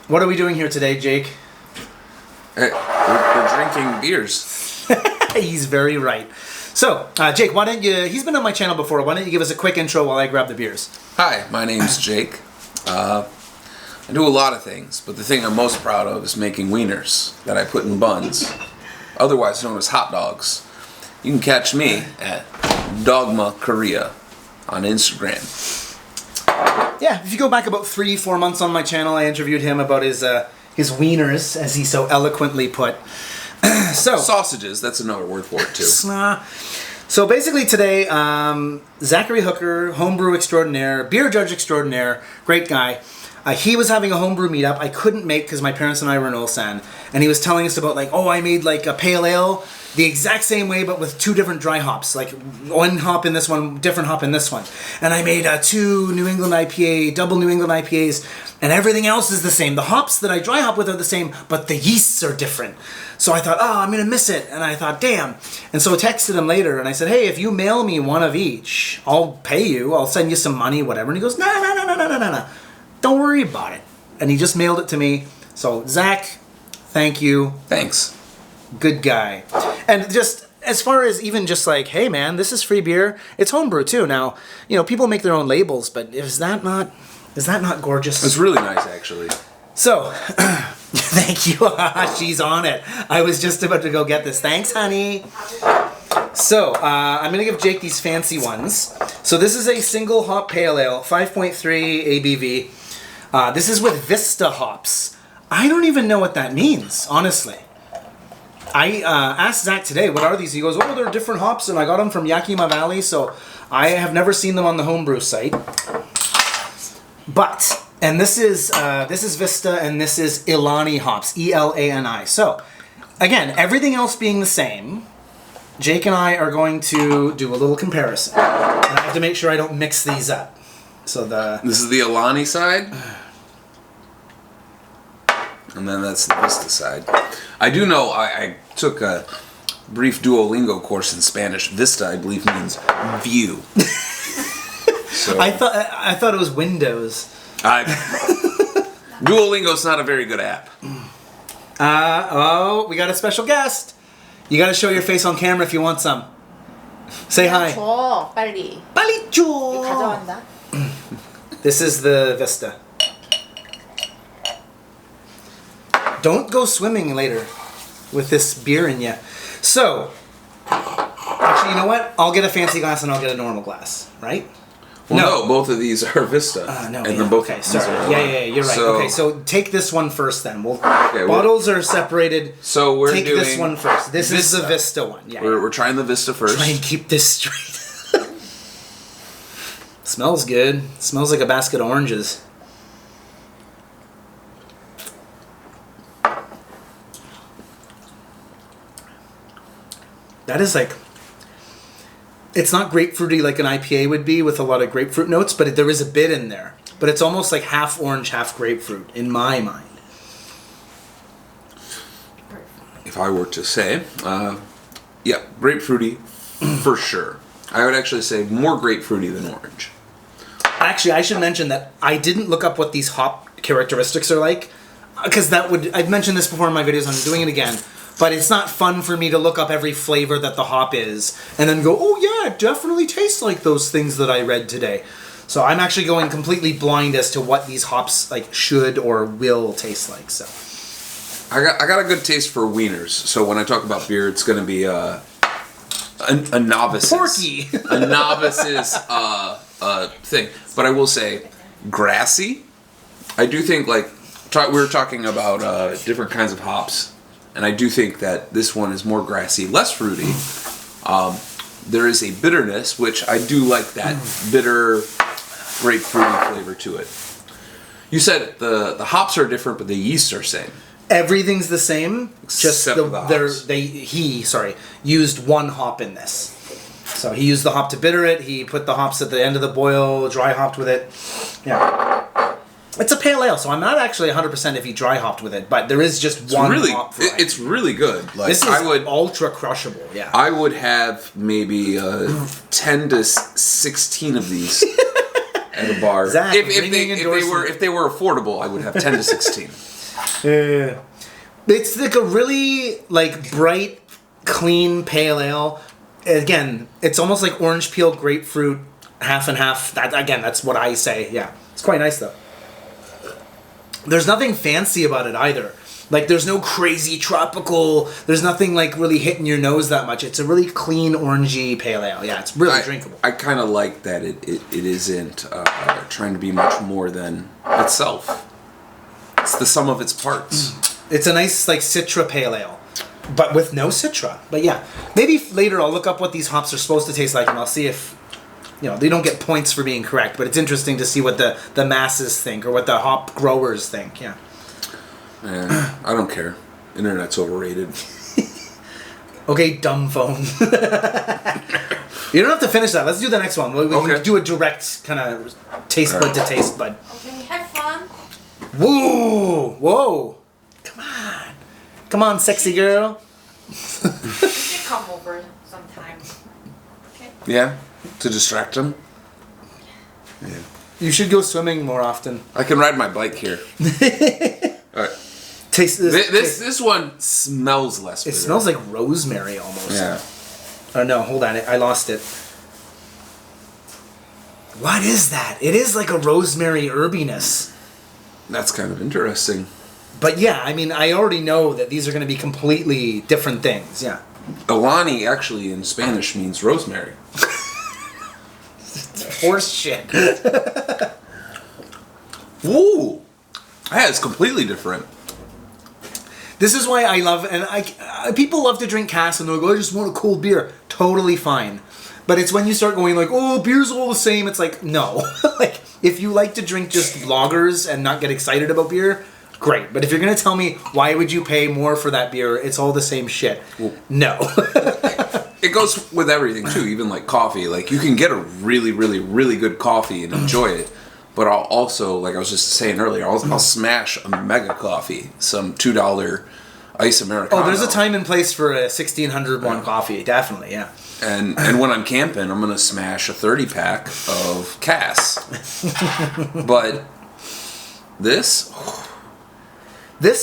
What are we doing here today, Jake? We're drinking beers. He's very right. So, Jake, why don't you... He's been on my channel before. Why don't you give us a quick intro while I grab the beers? Hi, my name's Jake. I do a lot of things, but the thing I'm most proud of is making wieners that I put in buns, otherwise known as hot dogs. You can catch me at Dogma Korea on Instagram. Yeah, if you go back about 3-4 months on my channel, I interviewed him about his wieners, as he so eloquently put. So sausages, that's another word for it too. So basically today, Zachary Hooker, homebrew extraordinaire, beer judge extraordinaire, great guy. He was having a homebrew meetup I couldn't make because my parents and I were in Ulsan. And he was telling us about I made like a pale ale the exact same way but with 2 different dry hops. Like one hop in this one, different hop in this one. And I made 2 New England IPA, double New England IPAs, and everything else is the same. The hops that I dry hop with are the same, but the yeasts are different. So I thought, I'm going to miss it. And I thought, damn. And so I texted him later and I said, hey, if you mail me one of each, I'll pay you. I'll send you some money, whatever. And he goes, no. Don't worry about it. And he just mailed it to me. So, Zach, thank you. Thanks. Good guy. And just as far as even just like, hey man, this is free beer. It's homebrew too. Now, people make their own labels, but is that not gorgeous? It's really nice, actually. So, thank you. She's on it. I was just about to go get this. Thanks, honey. So, I'm going to give Jake these fancy ones. So this is a single hop pale ale, 5.3 ABV. This is with Vista hops. I don't even know what that means, honestly. I asked Zach today, what are these? He goes, they're different hops, and I got them from Yakima Valley, so I have never seen them on the homebrew site. But, and this is Vista, and this is Elani hops, E-L-A-N-I. So, again, everything else being the same, Jake and I are going to do a little comparison. And I have to make sure I don't mix these up. So This is the Elani side. And then that's the Vista side. I do know I took a brief Duolingo course in Spanish. Vista, I believe, means view. So I thought it was Windows. Duolingo's not a very good app. We got a special guest. You got to show your face on camera if you want some. Say hi. 줘, 빨리. 빨리 줘. 가져간다. This is the Vista. Don't go swimming later with this beer in you. So, actually, you know what? I'll get a fancy glass and I'll get a normal glass, right? Well, no, both of these are Vista. Okay, sorry. Yeah, you're right. Okay, so take this one first then. Bottles are separated. So we're doing this one first. This Vista. is the Vista one. Yeah. We're trying the Vista first. Try and keep this straight. Smells good. Smells like a basket of oranges. That is like... It's not grapefruity like an IPA would be with a lot of grapefruit notes, but there is a bit in there. But it's almost like half orange, half grapefruit, in my mind. If I were to say, grapefruity for sure. I would actually say more grapefruity than orange. Actually, I should mention that I didn't look up what these hop characteristics are like, because I've mentioned this before in my videos, I'm doing it again. But it's not fun for me to look up every flavor that the hop is and then go, oh yeah, it definitely tastes like those things that I read today. So I'm actually going completely blind as to what these hops should or will taste like. So I got a good taste for wieners. So when I talk about beer, it's going to be a novice's porky, a novice's thing. But I will say, grassy. I do think we were talking about different kinds of hops. And I do think that this one is more grassy, less fruity. There is a bitterness, which I do like that bitter, grapefruity flavor to it. You said the hops are different, but the yeasts are same. Everything's the same. Except the hops. He used one hop in this. So he used the hop to bitter it. He put the hops at the end of the boil, dry hopped with it. Yeah. It's a pale ale, so I'm not actually 100% if he dry hopped with it, but there is just one hop variety. It's really good. This is ultra crushable, yeah. I would have maybe 10 to 16 of these at a bar. Zach, if they were affordable, I would have 10 to 16. Yeah. It's like a really like bright, clean pale ale. Again, it's almost like orange peel, grapefruit, half and half. That's what I say. Yeah, it's quite nice though. There's nothing fancy about it either. Like there's no crazy tropical. There's nothing like really hitting your nose that much. It's a really clean orangey pale ale. Yeah, it's really drinkable. I kind of like that it isn't trying to be much more than itself. It's the sum of its parts. It's a nice like Citra pale ale, but with no Citra. But yeah, maybe later I'll look up what these hops are supposed to taste like, and I'll see if, they don't get points for being correct. But it's interesting to see what the masses think or what the hop growers think. Yeah. Yeah, I don't care. Internet's overrated. Okay, dumb phone. You don't have to finish that. Let's do the next one. We can do a direct kind of taste bud to taste bud. Okay, have fun. Whoa. Come on, sexy girl. You should come over sometime. Okay. Yeah, to distract him. Yeah. You should go swimming more often. I can ride my bike here. All right. Taste this. This one smells less bitter. It smells like rosemary almost. Yeah. Oh no, hold on. I lost it. What is that? It is like a rosemary herbiness. That's kind of interesting. But yeah, I mean, I already know that these are going to be completely different things. Yeah. Elani actually in Spanish means rosemary. Horse shit. Ooh. Yeah, it's completely different. This is why I love, and people love to drink cask and they'll go, I just want a cold beer. Totally fine. But it's when you start going like, oh, beer's all the same. It's like, no. Like, if you like to drink just lagers and not get excited about beer, great. But if you're going to tell me, why would you pay more for that beer? It's all the same shit. No. It goes with everything too, even like coffee. Like you can get a really, really, really good coffee and enjoy it. But I'll also, like I was just saying earlier, I'll smash a mega coffee, some $2 ice Americano. Oh, there's a time and place for a 1600 won coffee, definitely, yeah. And when I'm camping, I'm gonna smash a 30-pack of Cass. But this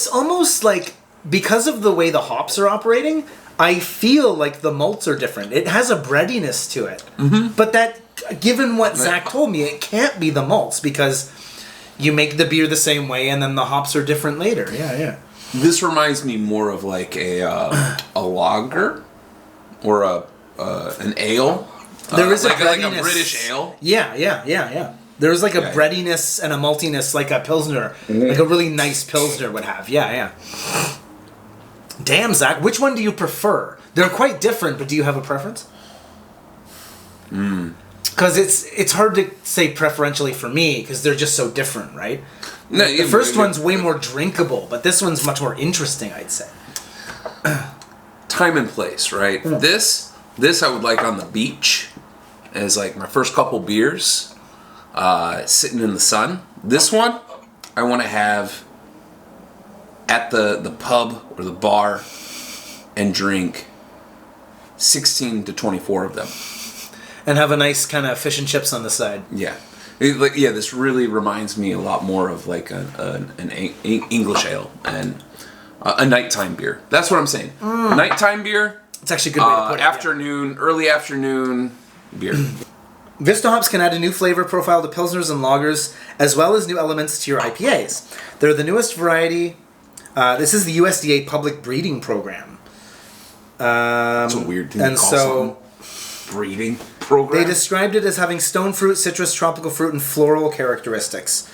almost like, because of the way the hops are operating, I feel like the malts are different. It has a breadiness to it. Mm-hmm. But that, given what Zach told me, it can't be the malts because you make the beer the same way and then the hops are different later. Yeah. This reminds me more of like a lager or an ale. There is like a a British ale. Yeah. There's like a breadiness and a maltiness like a Pilsner, like a really nice Pilsner would have. Yeah. Damn, Zach, which one do you prefer? They're quite different, but do you have a preference? Because it's hard to say preferentially for me because they're just so different, right? No, the first one's way more drinkable, but this one's much more interesting, I'd say. Time and place, right? This I would like on the beach as like my first couple beers, sitting in the sun. This one I want to have at the pub or the bar and drink 16 to 24 of them. And have a nice kind of fish and chips on the side. Yeah. This really reminds me a lot more of like an English ale and a nighttime beer. That's what I'm saying. Nighttime beer. It's actually a good way to put it. Afternoon, early afternoon beer. Vista hops can add a new flavor profile to Pilsners and lagers, as well as new elements to your IPAs. They're the newest variety. This is the USDA Public Breeding Program. That's a weird thing to call something. Breeding program. They described it as having stone fruit, citrus, tropical fruit, and floral characteristics.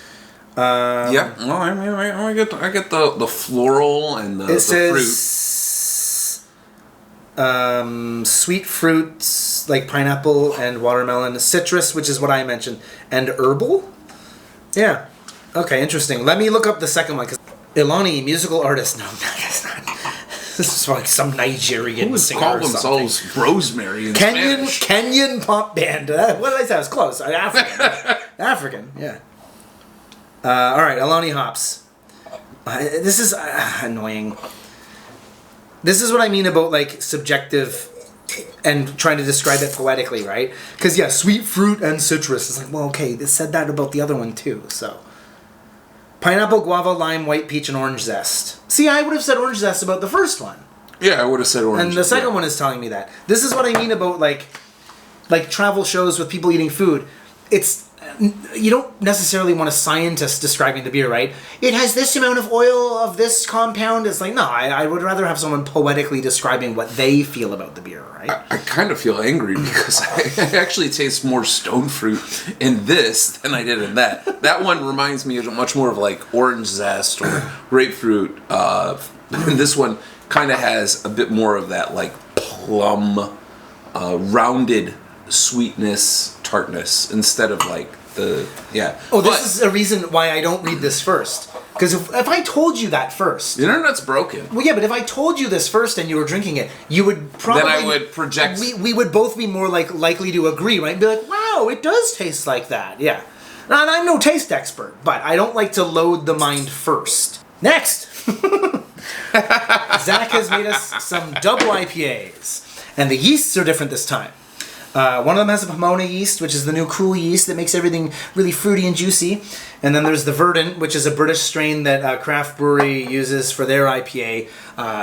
Yeah, well, I get the floral and the fruit. Sweet fruits like pineapple and watermelon, citrus, which is what I mentioned, and herbal. Yeah. Okay, interesting. Let me look up the second one because Elani, musical artist. No, it's not. This is like some Nigerian Who would singer call or themselves something. Rosemary in Spanish? Kenyan pop band. What did I say? I was close. African. African, yeah. All right, Elani hops. This is annoying. This is what I mean about like subjective and trying to describe it poetically, right? Because sweet fruit and citrus. It's like, well, okay, they said that about the other one too, so. Pineapple, guava, lime, white peach, and orange zest. See, I would have said orange zest about the first one. Yeah, I would have said orange. And the second one is telling me that. This is what I mean about like travel shows with people eating food. It's you don't necessarily want a scientist describing the beer, right? It has this amount of oil of this compound. It's like, no, I would rather have someone poetically describing what they feel about the beer, right? I kind of feel angry because I actually taste more stone fruit in this than I did in that. That one reminds me of much more of like orange zest or grapefruit. And this one kind of has a bit more of that like plum, rounded sweetness, tartness instead of like the Oh, this is a reason why I don't read this first. Because if I told you that first, the internet's broken. Well, yeah, but if I told you this first and you were drinking it, you would probably. Then I would project. We would both be more likely to agree, right? Be like, wow, it does taste like that. Yeah. And I'm no taste expert, but I don't like to load the mind first. Next, Zach has made us some double IPAs, and the yeasts are different this time. One of them has a Pomona yeast, which is the new cool yeast that makes everything really fruity and juicy. And then there's the Verdant, which is a British strain that Craft Brewery uses for their IPA.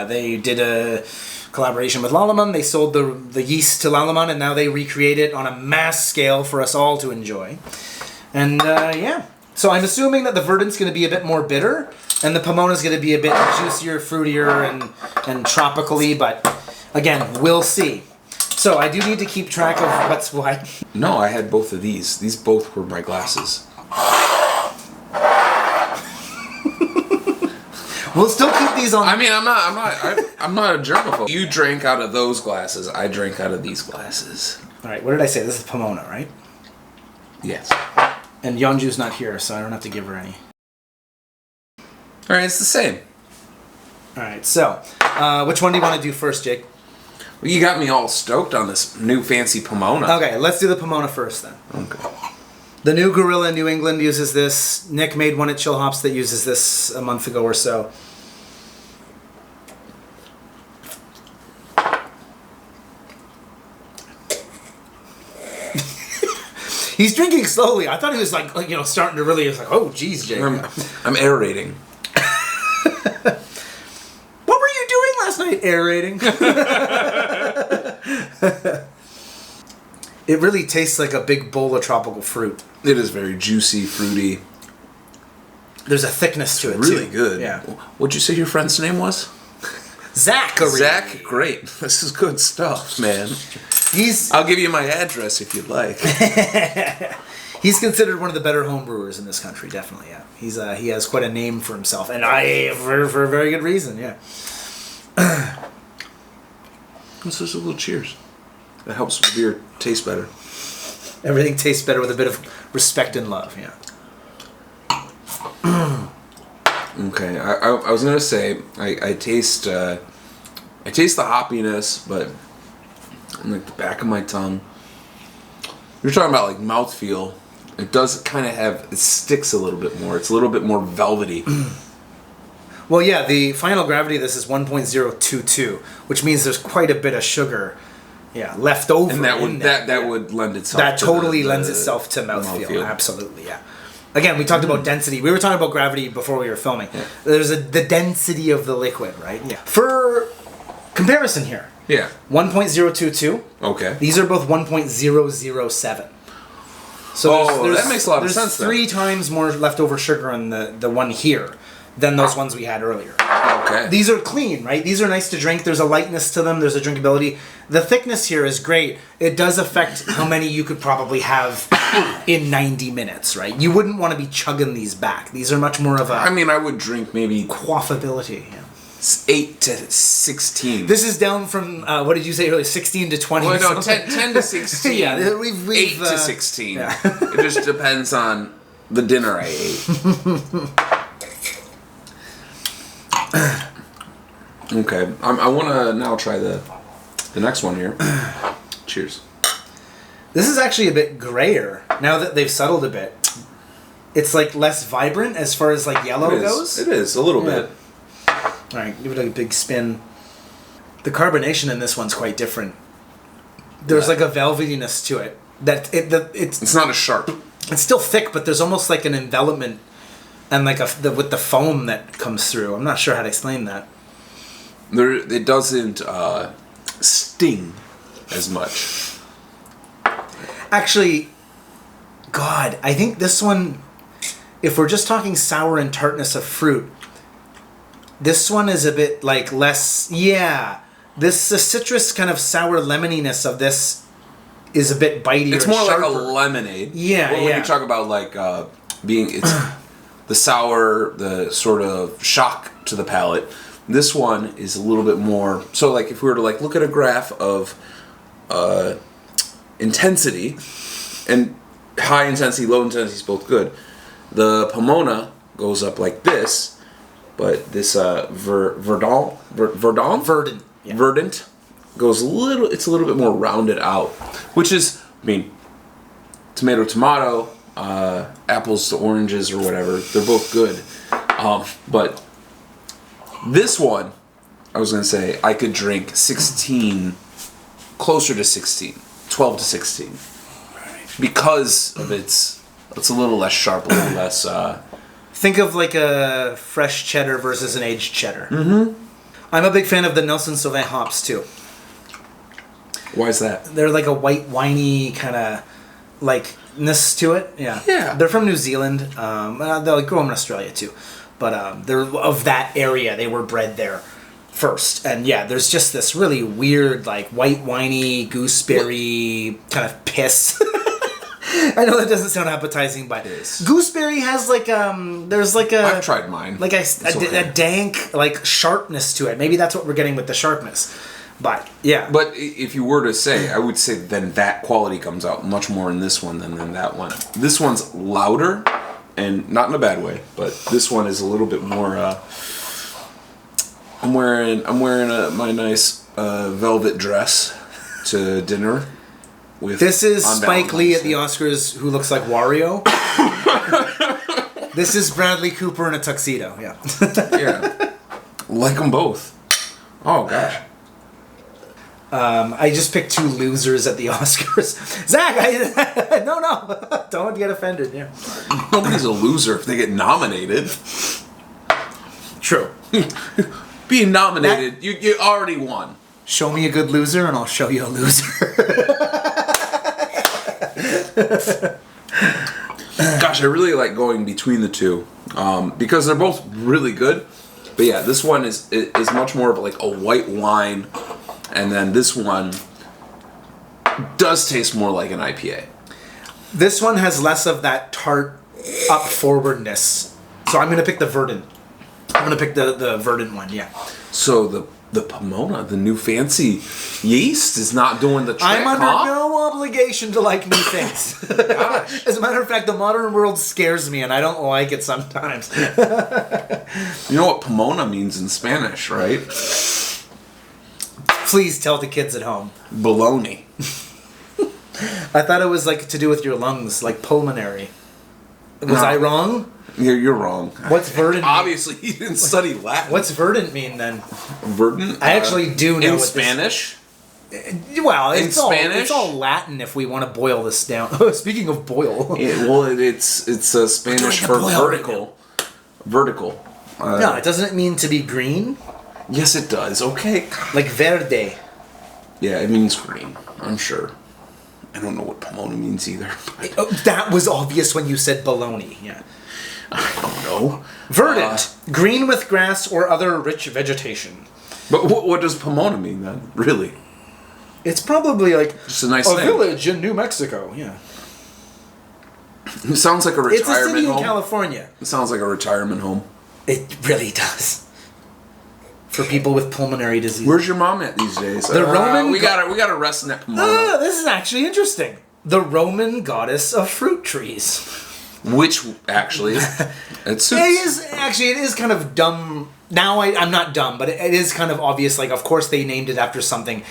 They did a collaboration with Lallemand. They sold the yeast to Lallemand, and now they recreate it on a mass scale for us all to enjoy. And so I'm assuming that the Verdant's going to be a bit more bitter, and the Pomona's going to be a bit juicier, fruitier, and tropically. But again, we'll see. So I do need to keep track of what's what. No, I had both of these. These both were my glasses. We'll still keep these on. I mean, I'm not a germaphobe. You drank out of those glasses. I drank out of these glasses. All right, what did I say? This is Pomona, right? Yes. And Yeonju's not here, so I don't have to give her any. All right, it's the same. All right, so which one do you want to do first, Jake? Well, you got me all stoked on this new fancy Pomona. Okay, let's do the Pomona first then. Okay. The new Gorilla in New England uses this. Nick made one at Chill Hops that uses this a month ago or so. He's drinking slowly. I thought he was like starting to really. He was like, oh, geez, Jake. I'm aerating. What were you doing last night? Aerating. It really tastes like a big bowl of tropical fruit. It is very juicy, fruity. There's a thickness to it, Really too. good. Yeah. What'd you say your friend's name was? Zachary. Zach, great. This is good stuff, man. I'll give you my address if you'd like. He's considered one of the better homebrewers in this country, definitely, yeah. He has quite a name for himself, and for a very good reason, yeah. Let's just a little cheers. That helps the beer taste better. Everything tastes better with a bit of respect and love, yeah. Okay, I was gonna say I taste the hoppiness, but on like the back of my tongue. You're talking about like mouthfeel. It does kind of it sticks a little bit more. It's a little bit more velvety. Well, yeah, the final gravity of this is 1.022, which means there's quite a bit of sugar, left over. And that would lend itself. That totally lends itself to mouthfeel. Absolutely, yeah. Again, we talked about density. We were talking about gravity before we were filming. Yeah. There's the density of the liquid, right? Yeah. For comparison here. Yeah. 1.022. Okay. These are both 1.007. So that makes a lot of sense. There's 3 times more leftover sugar in the one here than those ones we had earlier. Okay. These are clean, right? These are nice to drink. There's a lightness to them. There's a drinkability. The thickness here is great. It does affect how many you could probably have in 90 minutes, right? You wouldn't want to be chugging these back. These are much more of a... I mean, I would drink maybe... quaffability, yeah. 8 to 16. This is down from, what did you say earlier, 16 to 20? Well, no, 10 to 16. Yeah, we've 8 to 16. Yeah. It just depends on the dinner I ate. Okay, I want to now try the next one here. Cheers. This is actually a bit grayer now that they've settled a bit. It's like less vibrant as far as like yellow goes. It is a little bit. All right, give it a big spin. The carbonation in this one's quite different. There's like a velvetiness to it. It's not as sharp. It's still thick, but there's almost like an envelopment and like with the foam that comes through. I'm not sure how to explain that. It doesn't sting as much. Actually, God, I think this one, if we're just talking sour and tartness of fruit, this one is a bit like less. Yeah, the citrus kind of sour lemoniness of this is a bit bitier. It's more and like a sharper. lemonade. Yeah, When you talk about like it's the sour, the sort of shock to the palate. This one is a little bit more. So like if we were to like look at a graph of intensity, and high intensity, low intensity is both good. The Pomona goes up like this, but this Verdant Yeah. Verdant goes it's a little bit more rounded out, which is, I mean, tomato, apples to oranges or whatever, they're both good. But this one, I was going to say, I could drink 16, closer to 16, 12 to 16. Because of it's a little less sharp, a little less... Think of like a fresh cheddar versus an aged cheddar. Mm-hmm. I'm a big fan of the Nelson Sauvin hops too. Why is that? They're like a white, winey kind of like-ness to it. Yeah. Yeah. They're from New Zealand. They grow them in Australia too. But they're of that area. They were bred there first. And yeah, there's just this really weird, like, white, winey, gooseberry kind of piss. I know that doesn't sound appetizing, but gooseberry has like there's like a I've tried mine. Like a dank like sharpness to it. Maybe that's what we're getting with the sharpness. But yeah. But if you were to say, I would say then that quality comes out much more in this one than in that one. This one's louder, and not in a bad way, but this one is a little bit more. I'm wearing my nice velvet dress to dinner. This is Spike Lee at the Oscars who looks like Wario. This is Bradley Cooper in a tuxedo. Yeah. Yeah. Like them both. Oh, gosh. I just picked two losers at the Oscars. Zach, no. Don't get offended. Yeah. Nobody's a loser if they get nominated. True. Being nominated, you already won. Show me a good loser and I'll show you a loser. Gosh, I really like going between the two because they're both really good. But yeah, this one is much more of like a white wine, and then this one does taste more like an IPA. This one has less of that tart up forwardness. So I'm going to pick the Verdant. I'm going to pick the Verdant one, yeah. So the Pomona, the new fancy yeast, is not doing the trick. I'm under no obligation to like new things. Gosh. As a matter of fact, the modern world scares me, and I don't like it sometimes. You know what Pomona means in Spanish, right? Please tell the kids at home. Baloney. I thought it was like to do with your lungs, like pulmonary. Was I wrong? You're wrong. What's Verdant? Obviously, you didn't study Latin. What's Verdant mean then? Verdant? I actually do know in what Spanish. Well, it's Spanish? all Latin if we want to boil this down. Speaking of boil, It's a Spanish for vertical. Vertical. No, doesn't it mean to be green? Yes, it does. Okay. Like verde. Yeah, it means green. I'm sure. I don't know what Pomona means either. That was obvious when you said baloney. Yeah. I don't know. Verdant, green with grass or other rich vegetation. But what does Pomona mean then? Really? It's probably like Just a nice a thing. village in New Mexico. Yeah. It sounds like a retirement It's a city home. in California. It sounds like a retirement home. It really does. For people with pulmonary disease. Where's your mom at these days? The Roman we got to rest in that Pomona. This is actually interesting. The Roman goddess of fruit trees. Which actually, it suits. It is kind of dumb. Now I'm not dumb, but it is kind of obvious. Like, of course they named it after something.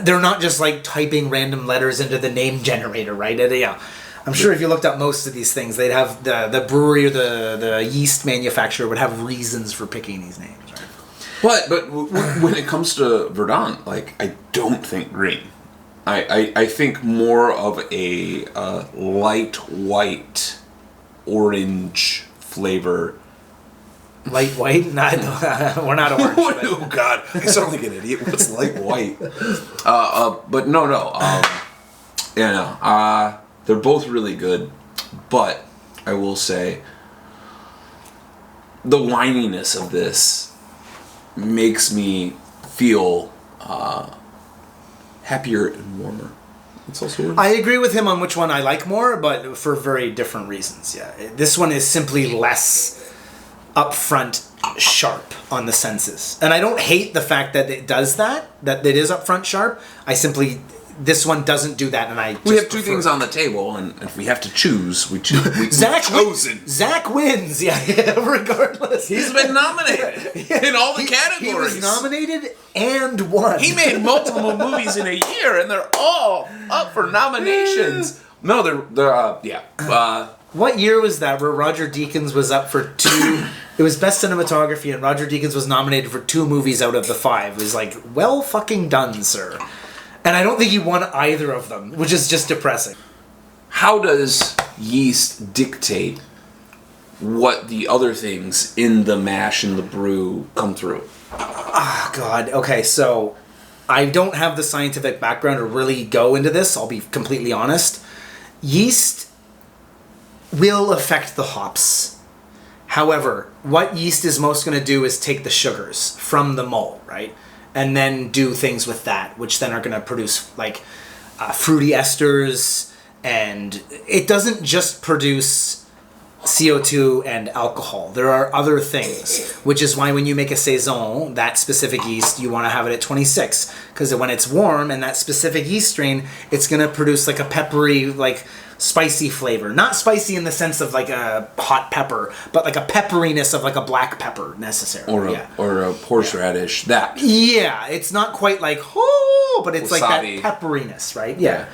They're not just like typing random letters into the name generator, right? Yeah. I'm sure if you looked up most of these things, they'd have the brewery or the yeast manufacturer would have reasons for picking these names, right? But when it comes to Verdant, like, I don't think green. I think more of a light white orange flavor Light white? We're not orange. But. Oh God, I sound like an idiot. What's light white? But no. They're both really good, but I will say the wininess of this makes me feel happier and warmer. It's also I agree with him on which one I like more, but for very different reasons. Yeah, this one is simply less upfront sharp on the senses, and I don't hate the fact that it does that it is upfront sharp. This one doesn't do that, and we have two things on the table, and if we have to choose, we choose. Zach wins, yeah, regardless. He's been nominated in all the categories. He was nominated and won. He made multiple movies in a year, and they're all up for nominations. No, they're what year was that where Roger Deakins was up for 2? It was Best Cinematography, and Roger Deakins was nominated for 2 movies out of the 5. It was like, well fucking done, sir. And I don't think he won either of them, which is just depressing. How does yeast dictate what the other things in the mash and the brew come through? Ah, God. Okay, so I don't have the scientific background to really go into this. I'll be completely honest. Yeast will affect the hops. However, what yeast is most going to do is take the sugars from the malt, right? And then do things with that, which then are going to produce like fruity esters, and it doesn't just produce CO2 and alcohol. There are other things, which is why when you make a saison, that specific yeast, you want to have it at 26, because when it's warm and that specific yeast strain, it's going to produce like a peppery, like spicy flavor. Not spicy in the sense of like a hot pepper, but like a pepperiness of like a black pepper necessarily. Or a horseradish. That. Yeah, it's not quite like, but it's wasabi. Like that pepperiness, right? Yeah.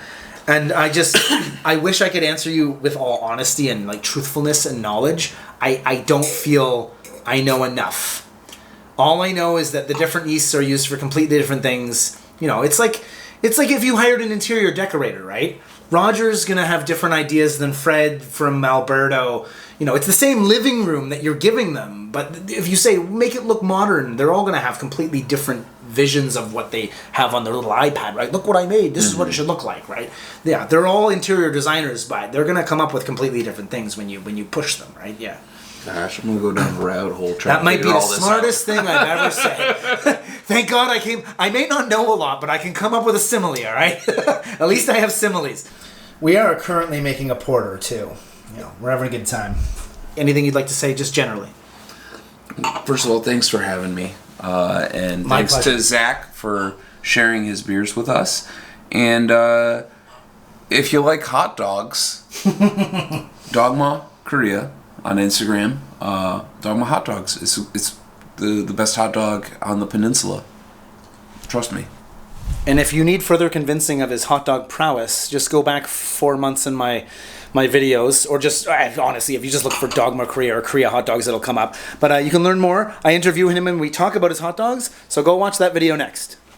And I wish I could answer you with all honesty and like truthfulness and knowledge. I don't feel I know enough. All I know is that the different yeasts are used for completely different things. You know, it's like if you hired an interior decorator, right? Roger's gonna have different ideas than Fred from Alberto. You know, it's the same living room that you're giving them, but if you say make it look modern, they're all gonna have completely different visions of what they have on their little iPad, right? Look what I made. This is what it should look like, right? Yeah, they're all interior designers, but they're gonna come up with completely different things when you push them, right? Yeah. Gosh, I'm gonna go down a rabbit hole. That might be the smartest thing I've ever said. Thank God I may not know a lot, but I can come up with a simile, all right? At least I have similes. We are currently making a porter, too. You know, we're having a good time. Anything you'd like to say, just generally? First of all, thanks for having me. And My thanks pleasure. to Zach for sharing his beers with us. And if you like hot dogs, Dogma Korea on Instagram, Dogma Hot Dogs. It's the best hot dog on the peninsula. Trust me. And if you need further convincing of his hot dog prowess, just go back 4 months in my videos, or just, honestly, if you just look for Dogma Korea or Korea hot dogs, it'll come up. But you can learn more. I interview him and we talk about his hot dogs, so go watch that video next.